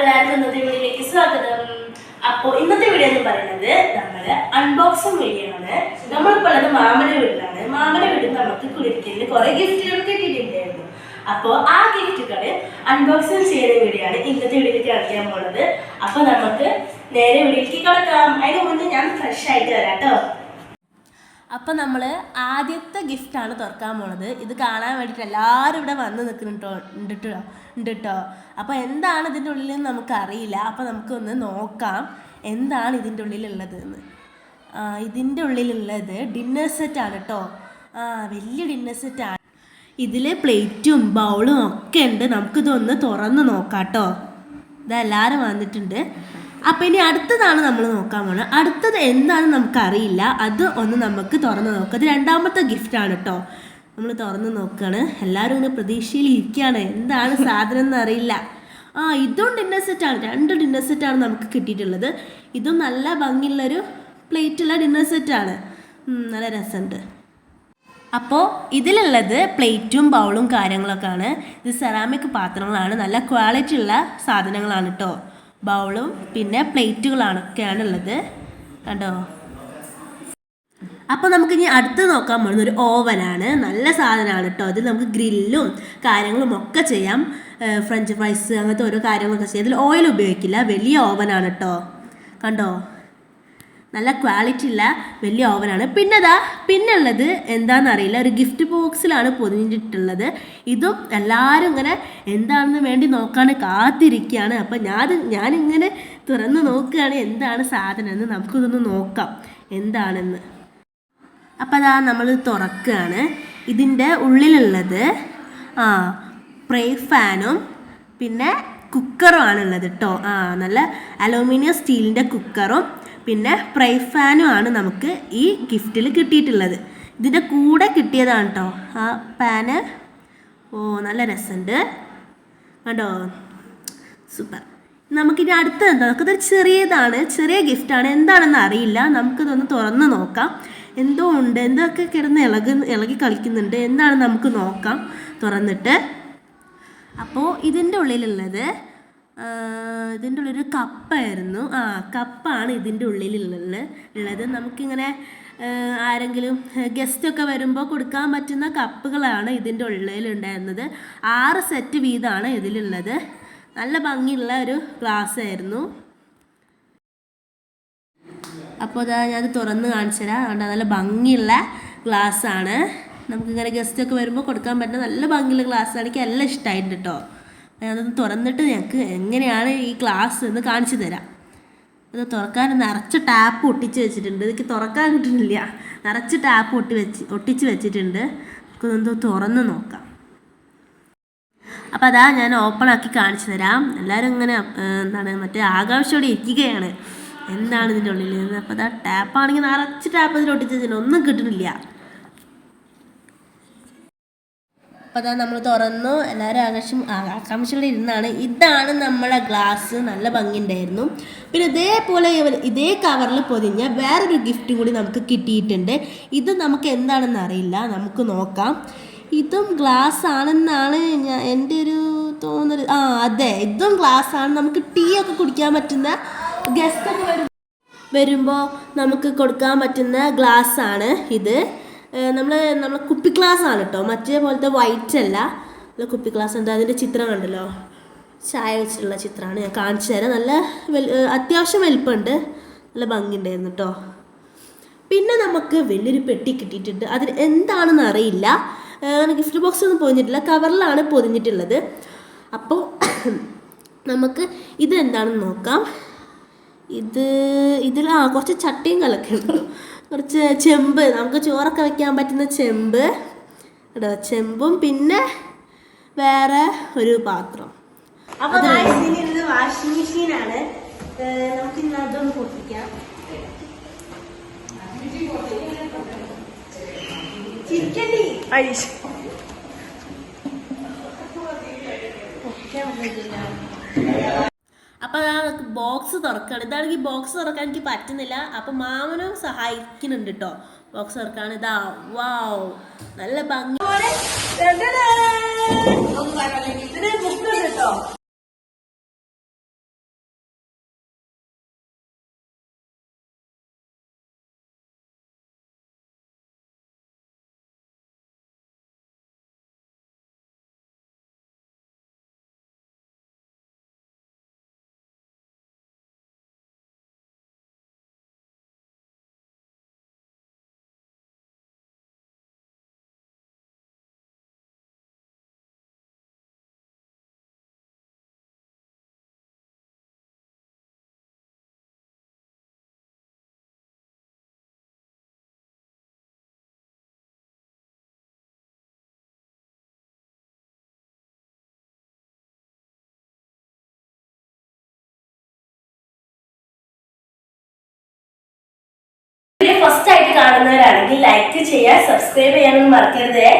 എല്ലാവർക്കും ഇന്നത്തെ വീഡിയോയിലേക്ക് സ്വാഗതം. അപ്പോൾ ഇന്നത്തെ വീഡിയോ എന്ന് പറയുന്നത് നമ്മുടെ അൺബോക്സിംഗ് വീഡിയോ ആണ്. നമ്മളിപ്പോൾ ഉള്ളത് മാമന്റെ വീട്ടിലാണ്. മാമന്റെ വീട്ടിൽ നമുക്ക് കുടിക്കലിന് കുറെ ഗിഫ്റ്റുകൾ കിട്ടിയിട്ടുണ്ടായിരുന്നു. അപ്പോൾ ആ ഗിഫ്റ്റുകൾ അൺബോക്സിംഗ് ചെയ്യുന്ന വീഡിയോ ആണ് ഇന്നത്തെ വീഡിയോയിലേക്ക് കാണിക്കാൻ പോകുന്നത്. അപ്പോൾ നമുക്ക് നേരെ വീഡിയോയിലേക്ക് കിടക്കാം. അതിന് മുന്നേ ഞാൻ ഫ്രഷ് ആയിട്ട് വരാം കേട്ടോ. അപ്പം നമ്മൾ ആദ്യത്തെ ഗിഫ്റ്റാണ് തുറക്കാൻ പോണത്. ഇത് കാണാൻ വേണ്ടിയിട്ട് എല്ലാവരും ഇവിടെ വന്ന് നിൽക്കുന്നുണ്ട് കേട്ടോ. അപ്പോൾ എന്താണ് ഇതിൻ്റെ ഉള്ളിലെന്ന് നമുക്കറിയില്ല. അപ്പോൾ നമുക്കൊന്ന് നോക്കാം എന്താണ് ഇതിൻ്റെ ഉള്ളിലുള്ളത് എന്ന്. ഇതിൻ്റെ ഉള്ളിലുള്ളത് ഡിന്നർ സെറ്റാണ് കേട്ടോ. വലിയ ഡിന്നർ സെറ്റാണ്. ഇതിൽ പ്ലേറ്റും ബൗളും ഒക്കെ ഉണ്ട്. നമുക്കിതൊന്ന് തുറന്ന് നോക്കാം കേട്ടോ. ഇതെല്ലാവരും വന്നിട്ടുണ്ട്. അപ്പം ഇനി അടുത്തതാണ് നമ്മൾ നോക്കാൻ പോകുന്നത്. അടുത്തത് എന്താണെന്ന് നമുക്കറിയില്ല. അത് ഒന്ന് നമുക്ക് തുറന്ന് നോക്കാം. ഇത് രണ്ടാമത്തെ ഗിഫ്റ്റാണ് കേട്ടോ. നമ്മൾ തുറന്ന് നോക്കുകയാണ്. എല്ലാവരും ഇങ്ങനെ പ്രതീക്ഷയിൽ ഇരിക്കുകയാണ് എന്താണ് സാധനം എന്നറിയില്ല. ഇതും ഡിന്നർ സെറ്റാണ്. 2 ഡിന്നർ സെറ്റാണ് നമുക്ക് കിട്ടിയിട്ടുള്ളത്. ഇതും നല്ല ഭംഗിയുള്ളൊരു പ്ലേറ്റുള്ള ഡിന്നർ സെറ്റാണ്. നല്ല രസമുണ്ട്. അപ്പോൾ ഇതിലുള്ളത് പ്ലേറ്റും ബൗളും കാര്യങ്ങളൊക്കെയാണ്. ഇത് സെറാമിക് പാത്രങ്ങളാണ്. നല്ല ക്വാളിറ്റി ഉള്ള സാധനങ്ങളാണ് കേട്ടോ. ബൗളും പിന്നെ പ്ലേറ്റുകളാണൊക്കെയാണ് ഉള്ളത് കണ്ടോ. അപ്പോൾ നമുക്കിനി അടുത്ത് നോക്കാൻ പോകുന്നത് ഒരു ഓവനാണ്. നല്ല സാധനമാണ് കേട്ടോ. ഇതിൽ നമുക്ക് ഗ്രില്ലും കാര്യങ്ങളും ഒക്കെ ചെയ്യാം. ഫ്രഞ്ച് ഫ്രൈസ് അങ്ങനത്തെ ഓരോ കാര്യങ്ങളൊക്കെ ചെയ്യാം. ഇതിൽ ഓയിൽ ഉപയോഗിക്കില്ല. വലിയ ഓവനാണ് കേട്ടോ. കണ്ടോ, നല്ല ക്വാളിറ്റി ഉള്ള വലിയ ഓവനാണ്. പിന്നെ ഉള്ളത് എന്താണെന്നറിയില്ല. ഒരു ഗിഫ്റ്റ് ബോക്സിലാണ് പൊതിഞ്ഞിട്ടുള്ളത്. ഇതും എല്ലാവരും ഇങ്ങനെ എന്താണെന്ന് വേണ്ടി നോക്കാൻ കാത്തിരിക്കുകയാണ്. അപ്പം ഞാനിങ്ങനെ തുറന്ന് നോക്കുകയാണ് എന്താണ് സാധനം എന്ന്. നമുക്കിതൊന്ന് നോക്കാം എന്താണെന്ന്. അപ്പം അതാ നമ്മൾ തുറക്കുകയാണ്. ഇതിൻ്റെ ഉള്ളിലുള്ളത് പ്രേ ഫാനും പിന്നെ കുക്കറും ആണുള്ളത് കേട്ടോ. നല്ല അലൂമിനിയം സ്റ്റീലിൻ്റെ കുക്കറും പിന്നെ പ്രൈ ഫാനും ആണ് നമുക്ക് ഈ ഗിഫ്റ്റിൽ കിട്ടിയിട്ടുള്ളത്. ഇതിൻ്റെ കൂടെ കിട്ടിയതാണ് കേട്ടോ ആ പാന്. നല്ല രസമുണ്ട് കണ്ടോ, സൂപ്പർ. നമുക്കിനി അടുത്തത് എന്താ നോക്കാം. ഇതൊരു ചെറിയ ഗിഫ്റ്റാണ്. എന്താണെന്ന് അറിയില്ല. നമുക്കിതൊന്ന് തുറന്ന് നോക്കാം. എന്തോ ഉണ്ട്, എന്തൊക്കെ കിടന്ന് ഇളകി കളിക്കുന്നുണ്ട്. എന്താണെന്ന് നമുക്ക് നോക്കാം തുറന്നിട്ട്. അപ്പോൾ ഇതിൻ്റെ ഉള്ളിലുള്ളത് കപ്പായിരുന്നു. കപ്പാണ് ഇതിൻ്റെ ഉള്ളിലുള്ളത്. നമുക്കിങ്ങനെ ആരെങ്കിലും ഗസ്റ്റൊക്കെ വരുമ്പോൾ കൊടുക്കാൻ പറ്റുന്ന കപ്പുകളാണ് ഇതിൻ്റെ ഉള്ളിലുണ്ടായിരുന്നത്. 6 സെറ്റ് വീതമാണ് ഇതിലുള്ളത്. നല്ല ഭംഗിയുള്ള ഒരു ഗ്ലാസ് ആയിരുന്നു. അപ്പോൾ അതാ ഞാനത് തുറന്ന് കാണിച്ചു തരാം. അതുകൊണ്ട് നല്ല ഭംഗിയുള്ള ഗ്ലാസ്സാണ്. നമുക്കിങ്ങനെ ഗസ്റ്റൊക്കെ വരുമ്പോൾ കൊടുക്കാൻ പറ്റുന്ന നല്ല ഭംഗിയുള്ള ഗ്ലാസ്സാണ്. എനിക്ക് എല്ലാം ഇഷ്ടമായിട്ടുണ്ട് കേട്ടോ. അതൊന്ന് തുറന്നിട്ട് ഞങ്ങൾക്ക് എങ്ങനെയാണ് ഈ ഗ്ലാസ് എന്ന് കാണിച്ചു തരാം. അത് തുറക്കാൻ നിറച്ച് ടാപ്പ് ഒട്ടിച്ച് വെച്ചിട്ടുണ്ട്. എനിക്ക് തുറക്കാൻ കിട്ടുന്നില്ല. നിറച്ച് ടാപ്പ് ഒട്ടിച്ച് വെച്ചിട്ടുണ്ട്. നമുക്കൊന്ന് തുറന്ന് നോക്കാം. അപ്പോൾ അതാ ഞാൻ ഓപ്പൺ ആക്കി കാണിച്ചു തരാം. എല്ലാവരും ഇങ്ങനെ മറ്റേ ആകാംക്ഷയോടെ ഇരിക്കുകയാണ് എന്താണ് ഇതിൻ്റെ ഉള്ളിൽ. അപ്പോൾ അതാ ടാപ്പാണെങ്കിൽ നിറച്ച് ടാപ്പ് ഇതിൽ ഒട്ടിച്ച് വെച്ചിട്ടുണ്ട്. ഒന്നും കിട്ടുന്നില്ല. അപ്പോൾ അതാ നമ്മൾ തുറന്നു. എല്ലാവരും ആകാംക്ഷയോടെ ഇരുന്നാണ്. ഇതാണ് നമ്മളെ ഗ്ലാസ്. നല്ല ഭംഗിയുണ്ടായിരുന്നു. പിന്നെ ഇതേ കവറിൽ പൊതിഞ്ഞ വേറൊരു ഗിഫ്റ്റും കൂടി നമുക്ക് കിട്ടിയിട്ടുണ്ട്. ഇത് നമുക്ക് എന്താണെന്ന് അറിയില്ല. നമുക്ക് നോക്കാം. ഇതും ഗ്ലാസ് ആണെന്നാണ് എൻ്റെ ഒരു തോന്നൽ. അതെ, ഇതും ഗ്ലാസ് ആണ്. നമുക്ക് ടീ ഒക്കെ കുടിക്കാൻ പറ്റുന്ന, ഗസ്റ്റൊക്കെ വരുമ്പോൾ നമുക്ക് കൊടുക്കാൻ പറ്റുന്ന ഗ്ലാസ് ആണ് ഇത്. നമ്മൾ കുപ്പി ഗ്ലാസ് ആണ് കേട്ടോ. മറ്റേ പോലത്തെ വൈറ്റ് അല്ല, നല്ല കുപ്പി ഗ്ലാസ് ഉണ്ട്. അതിൻ്റെ ചിത്രം കണ്ടല്ലോ, ചായ വെച്ചിട്ടുള്ള ചിത്രമാണ്. ഞാൻ കാണിച്ചു തരാം. നല്ല അത്യാവശ്യം വലിപ്പമുണ്ട്. നല്ല ഭംഗിയുണ്ടായിരുന്നു കേട്ടോ. പിന്നെ നമുക്ക് വലിയൊരു പെട്ടി കിട്ടിയിട്ടുണ്ട്. അതിന് എന്താണെന്ന് അറിയില്ല. ഗിഫ്റ്റ് ബോക്സ് ഒന്നും പൊതിഞ്ഞിട്ടില്ല, കവറിലാണ് പൊതിഞ്ഞിട്ടുള്ളത്. അപ്പോൾ നമുക്ക് ഇത് എന്താണെന്ന് നോക്കാം. ഇതിൽ കുറച്ച് ചട്ടിയും കലൊക്കെ ഉണ്ട്. കുറച്ച് ചെമ്പ്, നമുക്ക് ചോറൊക്കെ വെക്കാൻ പറ്റുന്ന ചെമ്പ് കേട്ടോ. ചെമ്പും പിന്നെ വേറെ ഒരു പാത്രം. അപ്പോൾ ഇതിന് വാഷിംഗ് മെഷീനാണ്. നമുക്ക് ഇന്ന് അതൊന്ന് പൊട്ടിക്കാം. അപ്പോൾ ബോക്സ് തുറക്കണം. ഇതാണെങ്കിൽ ബോക്സ് തുറക്കാൻ എനിക്ക് പറ്റുന്നില്ല. അപ്പം മാമനും സഹായിക്കുന്നുണ്ട് കേട്ടോ ബോക്സ് തുറക്കാൻ. ഇതാ വാവ്, നല്ല ഭംഗി. ലൈക്ക് ചെയ്യാൻ സബ്സ്ക്രൈബ് ചെയ്യാനൊന്നും മറക്കരുതേ.